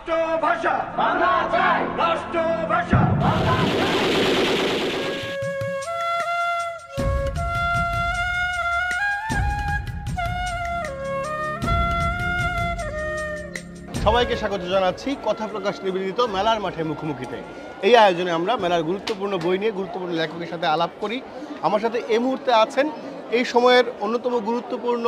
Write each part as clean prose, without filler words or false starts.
রাষ্ট্রভাষা বাংলা চাই, রাষ্ট্রভাষা বাংলা সবাইকে স্বাগত জানাচ্ছি কথা প্রকাশ নিবেদিত মেলার মাঠে মুখোমুখিতে। এই আয়োজনে আমরা মেলার গুরুত্বপূর্ণ বই নিয়ে গুরুত্বপূর্ণ লেখকের সাথে আলাপ করি। আমার সাথে এই মুহূর্তে আছেন এই সময়ের অন্যতম গুরুত্বপূর্ণ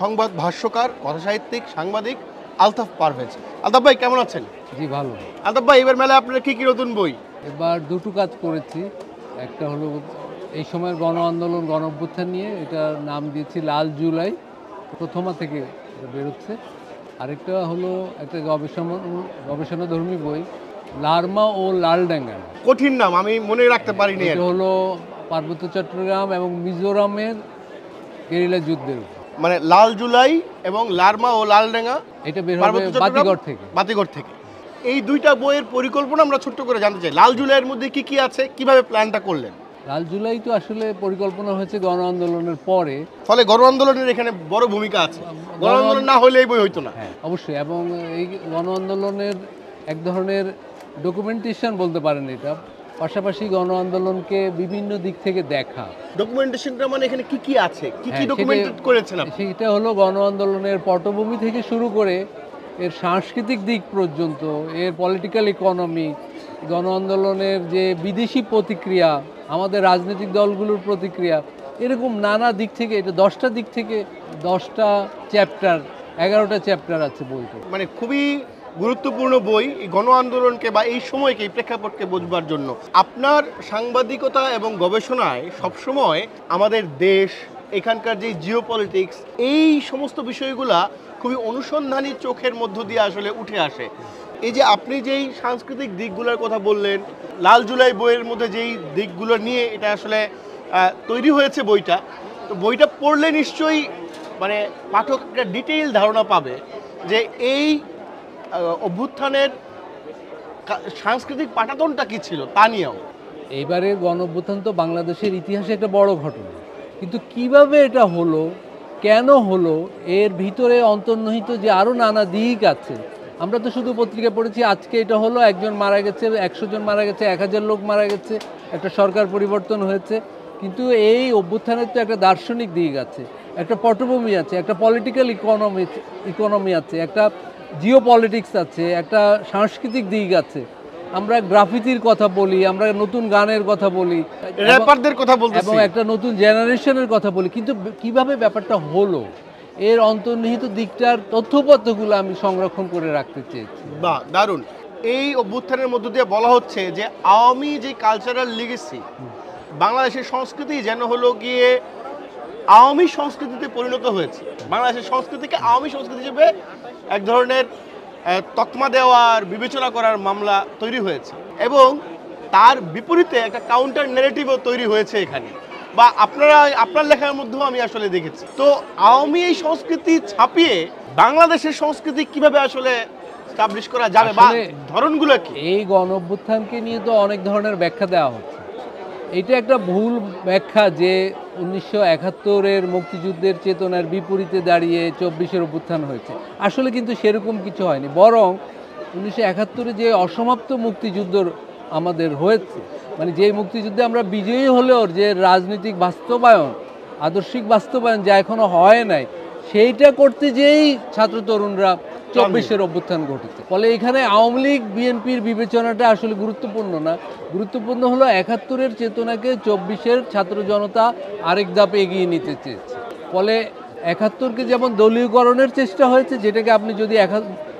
সংবাদ ভাষ্যকার, কথাসাহিত্যিক, সাংবাদিক আলতাফ পারভেজ। আলতাফ ভাই কেমন আছেন? জি ভালো। আলতাফ ভাই, এবার মেলায় আপনারা কি কি নতুন বই? এবার দুটো কাজ করেছি। একটা হলো এই সময়ের গণ আন্দোলন, গণ অভ্যুত্থান নিয়ে, এটার নাম দিয়েছি লাল জুলাই, প্রথমা থেকে এটা বেরোচ্ছে। আরেকটা হলো একটা গবেষণাধর্মী বই, লারমা ও লালডাঙ্গা। কঠিন নাম, আমি মনে রাখতে পারিনি। এটা হলো পার্বত্য চট্টগ্রাম এবং মিজোরামের গেরিলা যুদ্ধের উপর। মানে লাল জুলাই এবং লারমা ও লালডাঙ্গা, এটা বের হবে বাতিগড় থেকে। এই দুইটা বইয়ের পরিকল্পনা আমরা ছোট্ট করে জানতে চাই। লাল জুলাইয়ের মধ্যে কি কি আছে, কিভাবে প্ল্যানটা করলেন? লাল জুলাই তো আসলে পরিকল্পনা হয়েছে গণ আন্দোলনের পরে, ফলে গণ আন্দোলনের এখানে বড় ভূমিকা আছে। গণ আন্দোলন না হলে এই বই হইতো না। হ্যাঁ অবশ্যই, এবং এই গণ আন্দোলনের এক ধরনের ডকুমেন্টেশন বলতে পারেন এটা, পাশাপাশি গণ আন্দোলনকে বিভিন্ন দিক থেকে দেখা। ডকুমেন্টেশনটা মানে এখানে কি কি আছে, কি কি ডকুমেন্টেড করেছেন আপনি? সেটা হলো গণ আন্দোলনের পটভূমি থেকে শুরু করে এর সাংস্কৃতিক দিক পর্যন্ত, এর পলিটিক্যাল ইকোনমি, গণ আন্দোলনের যে বিদেশি প্রতিক্রিয়া, আমাদের রাজনৈতিক দলগুলোর প্রতিক্রিয়া, এরকম নানা দিক থেকে, এটা 10টা দিক থেকে 10টা চ্যাপ্টার, 11টা চ্যাপ্টার আছে বইটা। মানে খুবই গুরুত্বপূর্ণ বই এই গণ আন্দোলনকে বা এই সময়কে, এই প্রেক্ষাপটকে বোঝবার জন্য। আপনার সাংবাদিকতা এবং গবেষণায় সবসময় আমাদের দেশ, এখানকার যে জিও পলিটিক্স, এই সমস্ত বিষয়গুলা খুবই অনুসন্ধানী চোখের মধ্য দিয়ে আসলে উঠে আসে। এই যে আপনি যেই সাংস্কৃতিক দিকগুলোর কথা বললেন, লাল জুলাই বইয়ের মধ্যে যেই দিকগুলো নিয়ে এটা আসলে তৈরি হয়েছে বইটা, তো বইটা পড়লে নিশ্চয়ই মানে পাঠক একটা ডিটেইল ধারণা পাবে যে এই অভ্যুত্থানের সাংস্কৃতিক পাটাতনটা কি ছিল তা নিয়েও। এইবারের গণ অভ্যুত্থান তো বাংলাদেশের ইতিহাসে একটা বড় ঘটনা, কিন্তু কিভাবে এটা হলো, কেন হলো, এর ভিতরে অন্তর্নিহিত যে আরও নানা দিক আছে। আমরা তো শুধু পত্রিকা পড়েছি, আজকে এটা হলো একজন মারা গেছে, 100 জন মারা গেছে, 1000 লোক মারা গেছে, একটা সরকার পরিবর্তন হয়েছে, কিন্তু এই অভ্যুত্থানের তো একটা দার্শনিক দিক আছে, একটা পটভূমি আছে, একটা পলিটিক্যাল ইকোনমি আছে, একটা জিও পলিটিক্স আছে, একটা সাংস্কৃতিক দিক আছে। আমরা গ্রাফিতির কথা বলি, আমরা নতুন গানের কথা বলি, র্যাপারদের কথা বলতেছি, এবং একটা নতুন জেনারেশনের কথা বলি, কিন্তু কিভাবে ব্যাপারটা হলো, এর অন্তর্নিহিত দিকটার তথ্যপত্রগুলো আমি সংরক্ষণ করে রাখতে চেয়েছি। বাহ, দারুণ। এই অভ্যুত্থানের মধ্য দিয়ে বলা হচ্ছে যে আওয়ামী যে কালচারাল লিগেসি, বাংলাদেশের সংস্কৃতি যেন হলো গিয়ে আওয়ামী সংস্কৃতিতে পরিণত হয়েছে। বাংলাদেশের সংস্কৃতিকে আওয়ামী সংস্কৃতি হিসেবে এক ধরনের তকমা দেওয়ার, বিবেচনা করার মামলা তৈরি হয়েছে, এবং তার বিপরীতে একটা কাউন্টার ন্যারেটিভও তৈরি হয়েছে এখানে, বা আপনার লেখার মধ্যেও আমি আসলে দেখেছি। তো আওয়ামী এই সংস্কৃতি ছাপিয়ে বাংলাদেশের সংস্কৃতি কিভাবে আসলে স্টাবলিশ করা যাবে বা ধরনগুলো কি? এই গণ অভ্যুত্থানকে নিয়ে তো অনেক ধরনের ব্যাখ্যা দেওয়া হচ্ছে। এটা একটা ভুল ব্যাখ্যা যে 1971-এর মুক্তিযুদ্ধের চেতনার বিপরীতে দাঁড়িয়ে 24-এর অভ্যুত্থান হয়েছে। আসলে কিন্তু সেরকম কিছু হয়নি, বরং 1971-এ যে অসমাপ্ত মুক্তিযুদ্ধ আমাদের হয়েছে, মানে যে মুক্তিযুদ্ধে আমরা বিজয়ী হলেও যে রাজনৈতিক বাস্তবায়ন, আদর্শিক বাস্তবায়ন যা এখনো হয় নাই, সেইটা করতে যেই ছাত্র তরুণরা 24-এর অভ্যুত্থান ঘটেছে। ফলে এখানে আওয়ামী লীগ বিএনপির বিবেচনাটা আসলে গুরুত্বপূর্ণ না, গুরুত্বপূর্ণ হলো 71-এর চেতনাকে 24-এর ছাত্র জনতা আরেক ধাপ এগিয়ে নিতে চেয়েছে। ফলে 71-কে যেমন দলীয়করণের চেষ্টা হয়েছে, যেটাকে আপনি যদি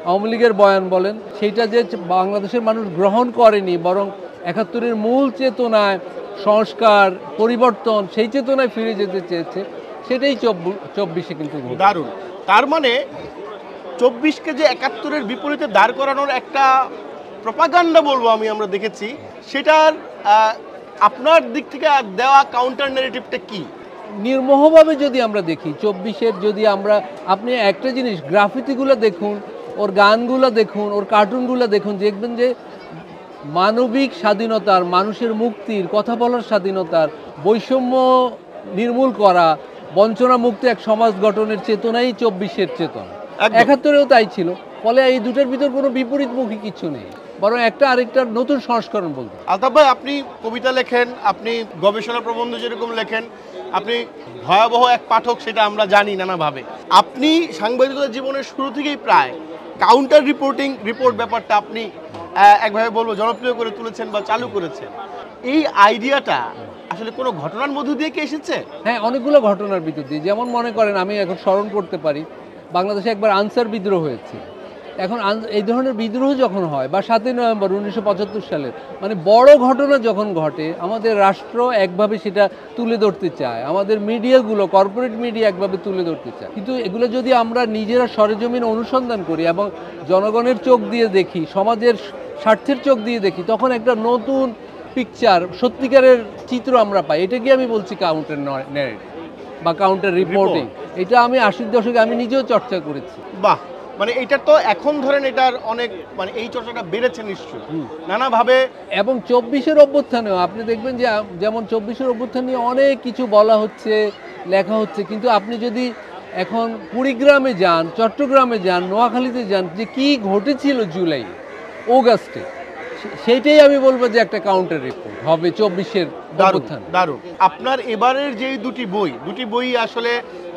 আওয়ামী লীগের বয়ান বলেন, সেইটা যে বাংলাদেশের মানুষ গ্রহণ করেনি, বরং 71-এর মূল চেতনায় সংস্কার, পরিবর্তন, সেই চেতনায় ফিরে যেতে চেয়েছে, সেটাই 24-এ কিন্তু। দারুণ। তার মানে 24-কে যে 71-এর বিপরীতে দাঁড় করানোর একটা প্রপাগান্ডা বলবো আমরা দেখেছি, সেটার আপনার দিক থেকে দেওয়া কাউন্টার ন্যারেটিভটা কি? নির্মোহভাবে যদি আমরা দেখি 24-এর, যদি আপনি একটা জিনিস গ্রাফিতিগুলো দেখুন, ওর গানগুলো দেখুন, ওর কার্টুনগুলো দেখুন, দেখবেন যে মানবিক স্বাধীনতার, মানুষের মুক্তির, কথা বলার স্বাধীনতার, বৈষম্য নির্মূল করা, বঞ্চনা মুক্ত এক সমাজ গঠনের চেতনাই 24-এর চেতনা। 71-এও তাই ছিল। ফলে এই দুটোর ভিতর কোনো বিপরীতমুখী কিছু নেই, বরং একটা আরেকটার নতুন সংস্করণ বলতে। আলতাফ ভাই, আপনি কবিতা লেখেন, আপনি গবেষণা প্রবন্ধ যেরকম লেখেন, আপনি ভয়াবহ এক পাঠক, সেটা আমরা জানি নানাভাবে। আপনি সাংবাদিকতা জীবনের শুরু থেকেই প্রায় কাউন্টার রিপোর্ট ব্যাপারটা আপনি একভাবে বলবো জনপ্রিয় করে তুলেছেন বা চালু করেছেন। এই আইডিয়াটা আসলে কোনো ঘটনার মধ্য দিয়ে কি এসেছে? হ্যাঁ, অনেকগুলো ঘটনার ভিতর দিয়ে। যেমন মনে করেন, আমি এখন স্মরণ করতে পারি, বাংলাদেশে একবার আনসার বিদ্রোহ হয়েছে। এখন এই ধরনের বিদ্রোহ যখন হয়, বা 7ই নভেম্বর 1975 সালের মানে বড় ঘটনা যখন ঘটে, আমাদের রাষ্ট্র একভাবে সেটা তুলে ধরতে চায়, আমাদের মিডিয়াগুলো, কর্পোরেট মিডিয়া একভাবে তুলে ধরতে চায়। কিন্তু এগুলো যদি আমরা নিজেরা সরেজমিন অনুসন্ধান করি এবং জনগণের চোখ দিয়ে দেখি, সমাজের স্বার্থের চোখ দিয়ে দেখি, তখন একটা নতুন পিকচার, সত্যিকারের চিত্র আমরা পাই। এটাকে আমি বলছি কাউন্টার ন্যারেটিভ বা কাউন্টার রিপোর্টিং। এটা আমি 80-র দশকে আমি নিজেও চর্চা করেছি। বাহ, মানে এটা তো এখন ধরেন এটার অনেক মানে এই চর্চাটা বেড়েছে নিশ্চয়ই নানাভাবে। এবং 24-এর অভ্যুত্থানেও আপনি দেখবেন যে যেমন 24-এর অভ্যুত্থান নিয়ে অনেক কিছু বলা হচ্ছে, লেখা হচ্ছে, কিন্তু আপনি যদি এখন কুড়িগ্রামে যান, চট্টগ্রামে যান, নোয়াখালীতে যান, যে কি ঘটেছিল জুলাই অগাস্টে, সেইটাই আমি বলবো যে একটা কাউন্টার রিপোর্ট হবে 24-এর অভ্যুত্থান। দারুণ। আপনার এবারের যে দুটি বই আসলে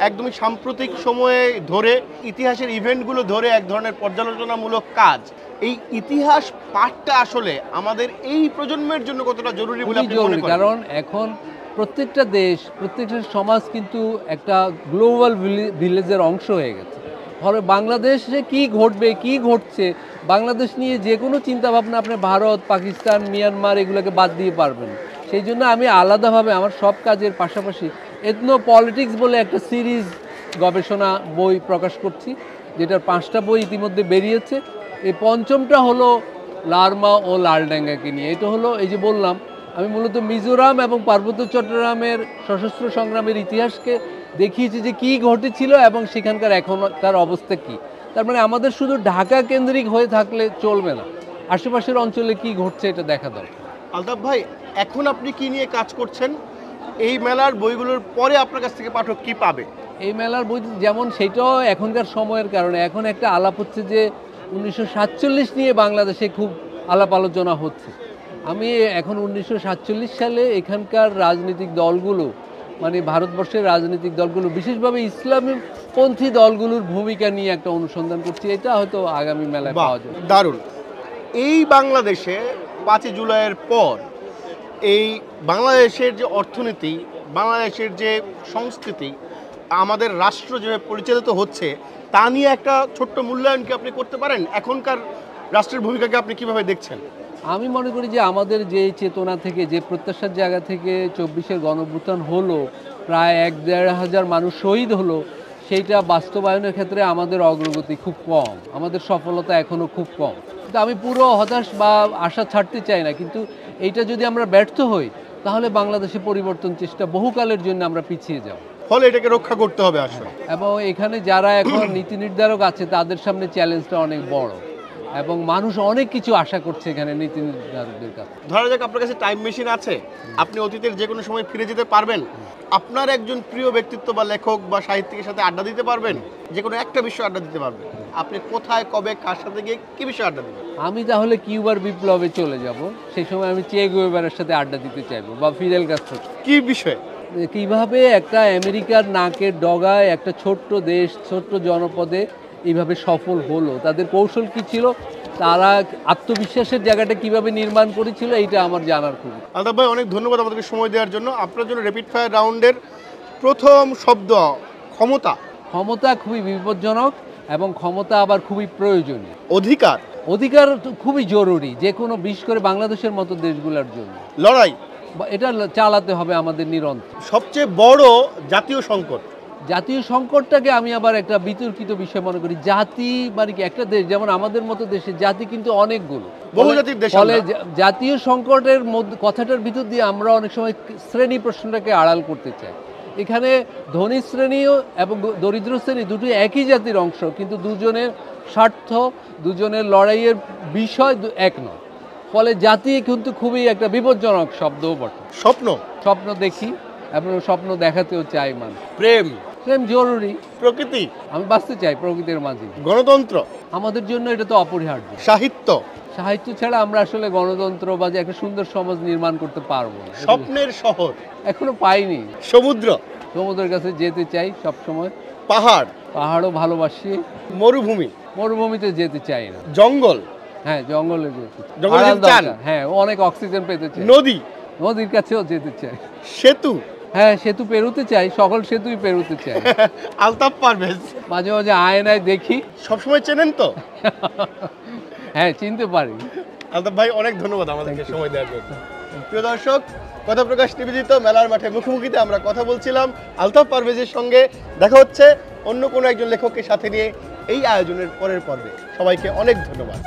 একদমই সাম্প্রতিক সময়ে ধরে ইতিহাসের ইভেন্টগুলো ধরে এক ধরনের পর্যালোচনামূলক কাজ। এই ইতিহাস পাঠটা আসলে আমাদের এই প্রজন্মের জন্য কতটা জরুরি বলে আপনি মনে করেন? কারণ এখন প্রত্যেকটা দেশ, প্রত্যেকটা সমাজ কিন্তু একটা গ্লোবাল ভিলেজের অংশ হয়ে গেছে। ফলে বাংলাদেশে কি ঘটবে, কি ঘটছে, বাংলাদেশ নিয়ে যে কোনো চিন্তাভাবনা আপনি ভারত, পাকিস্তান, মিয়ানমার এগুলোকে বাদ দিয়ে পারবেন। সেই জন্য আমি আলাদাভাবে আমার সব কাজের পাশাপাশি এথনো পলিটিক্স বলে একটা সিরিজ গবেষণা বই প্রকাশ করছি, যেটার 5টা বই ইতিমধ্যে বেরিয়েছে। এই 5মটা হলো লারমা ও লালডাঙ্গাকে নিয়ে। এটা হলো, এই যে বললাম, আমি মূলত মিজোরাম এবং পার্বত্য চট্টগ্রামের সশস্ত্র সংগ্রামের ইতিহাসকে দেখিয়েছি যে কী ঘটেছিল এবং সেখানকার এখনকার অবস্থা কী। তার মানে আমাদের শুধু ঢাকা কেন্দ্রিক হয়ে থাকলে চলবে না, আশেপাশের অঞ্চলে কি ঘটছে এটা দেখা দরকার। আলতাফ ভাই, এখন আপনি কি নিয়ে কাজ করছেন? এই মেলার বইগুলোর পরে আপনার কাছ থেকে পাঠক কি পাবে? এই মেলার বই যেমন, সেটাও এখনকার সময়ের কারণে এখন একটা আলাপ হচ্ছে যে 1947 নিয়ে বাংলাদেশে খুব আলাপ আলোচনা হচ্ছে। আমি এখন 1947 সালে এখানকার রাজনৈতিক দলগুলো, মানে ভারতবর্ষের রাজনৈতিক দলগুলো, বিশেষভাবে ইসলামপন্থী দলগুলোর ভূমিকা নিয়ে একটা অনুসন্ধান করছি। এটা হয়তো আগামী মেলায় পাওয়া যাবে। দারুণ। এই বাংলাদেশে 5ই জুলাইয়ের পর এই বাংলাদেশের যে অর্থনীতি, বাংলাদেশের যে সংস্কৃতি, আমাদের রাষ্ট্র যেভাবে পরিচালিত হচ্ছে, তা নিয়ে একটা ছোট্ট মূল্যায়ন কি আপনি করতে পারেন? এখনকার রাষ্ট্রের ভূমিকাকে আপনি কিভাবে দেখছেন? আমি মনে করি যে আমাদের যে চেতনা থেকে, যে প্রত্যাশার জায়গা থেকে 24-এর গণঅভ্যুত্থান হলো, প্রায় 1-1.5 হাজার মানুষ শহীদ হলো, সেইটা বাস্তবায়নের ক্ষেত্রে আমাদের অগ্রগতি খুব কম, আমাদের সফলতা এখনও খুব কম। কিন্তু আমি পুরো হতাশ বা আশা ছাড়তে চাই না, কিন্তু এইটা যদি আমরা ব্যর্থ হই, তাহলে বাংলাদেশে পরিবর্তন চেষ্টা বহুকালের জন্য আমরা পিছিয়ে যাব। ফলে এটাকে রক্ষা করতে হবে আসলে। এবং এখানে যারা এখন নীতি নির্ধারক আছে, তাদের সামনে চ্যালেঞ্জটা অনেক বড়, এবং মানুষ অনেক কিছু আশা করছে এখানে নীতি নির্ধারকদের কাছে। ধরা যাক আপনার কাছে টাইম মেশিন আছে, আপনি অতীতের যে কোনো সময় ফিরে যেতে পারবেন, আপনার একজন প্রিয় ব্যক্তিত্ব বা লেখক বা সাহিত্যিকের সাথে আড্ডা দিতে পারবেন, যে কোনো একটা বিষয়ে আড্ডা দিতে পারবেন, আপনি কোথায়, কবে, কার সাথে গিয়ে কি বিষয়ে আড্ডা দেবেন? আমি তাহলে কিউবার বিপ্লবে চলে যাব। সেই সময় আমি চে গুয়েভারার সাথে আড্ডা দিতে চাইবো, বা ফিদেল কাস্ট্রোর। কি বিষয়ে? কিভাবে একটা আমেরিকার নাকের ডগায় একটা ছোট্ট দেশ, ছোট্ট জনপদে এইভাবে সফল হলো, তাদের কৌশল কি ছিল, তারা আত্মবিশ্বাসের জায়গাটা কিভাবে নির্মাণ করেছিল, এইটা আমার জানার খুব। আলতাফ ভাই, অনেক ধন্যবাদ আমাদেরকে সময় দেওয়ার জন্য। আপনার জন্য র্যাপিড ফায়ার রাউন্ডের প্রথম শব্দ ক্ষমতা। ক্ষমতা খুবই বিপজ্জনক এবং ক্ষমতা আবার খুবই প্রয়োজনীয়। অধিকার। অধিকার তো খুবই জরুরি, যে কোনো, বিশেষ করে বাংলাদেশের মতো দেশগুলোর জন্য। লড়াই। এটা চালাতে হবে আমাদের নিরন্তর। সবচেয়ে বড় জাতীয় সংকট। জাতীয় সংকটটাকে আমি আবার একটা বিতর্কিত বিষয় মনে করি। জাতি মানে কি, একটা দেশ যেমন আমাদের মতো দেশে জাতি কিন্তু অনেকগুলো, বহুজাতিক দেশ। ফলে জাতীয় সংকটের মধ্যে কথাটার ভিতর দিয়ে আমরা অনেক সময় শ্রেণী প্রশ্নটাকে আড়াল করতে চাই। এখানে ধনী শ্রেণীও এবং দরিদ্র শ্রেণী দুটোই একই জাতির অংশ, কিন্তু দুজনের স্বার্থ, দুজনের লড়াইয়ের বিষয় এক নয়। ফলে জাতি কিন্তু খুবই একটা বিপজ্জনক শব্দও বটে। স্বপ্ন। স্বপ্ন দেখি এবং স্বপ্ন দেখাতেও চাই মানুষ। প্রেম। প্রেম জরুরি। প্রকৃতি, আমি বাঁচতে চাই প্রকৃতির মাঝে। গণতন্ত্র, আমাদের জন্য এটা তো অপরিহার্য। সাহিত্য, সাহিত্য ছাড়া আমরা আসলে গণতন্ত্র বা যে একটা সুন্দর সমাজ নির্মাণ করতে পারবো না। স্বপ্নের শহর, এখনো পাইনি। সমুদ্র, সমুদ্রের কাছে যেতে চাই সব সময়। পাহাড়, পাহাড়ও ভালোবাসি। মরুভূমি, মরুভূমিতে যেতে চাই না। জঙ্গল, হ্যাঁ জঙ্গলে যেতে চাই। জঙ্গলে আরাম যেতে চান? দরকার। হ্যাঁ অনেক অক্সিজেন পেতে চাই। নদী, নদীর কাছেও যেতে চাই। সেতু, হ্যাঁ সেতু পেরোতে চাই, সকল সেতুই পেরোতে চাই। আলতাফ পারভেজ। মাঝে মাঝে আয়নায় দেখি। সবসময় চেনেন তো? হ্যাঁ চিনতে পারি। আলতাফ ভাই অনেক ধন্যবাদ আমাদেরকে সময় দেওয়ার জন্য। প্রিয় দর্শক, কথা প্রকাশ নিবেদিত মেলার মাঠে মুখোমুখিতে আমরা কথা বলছিলাম আলতাফ পারভেজের সঙ্গে। দেখা হচ্ছে অন্য কোনো একজন লেখককে সাথে নিয়ে এই আয়োজনের পরের পর্বে। সবাইকে অনেক ধন্যবাদ।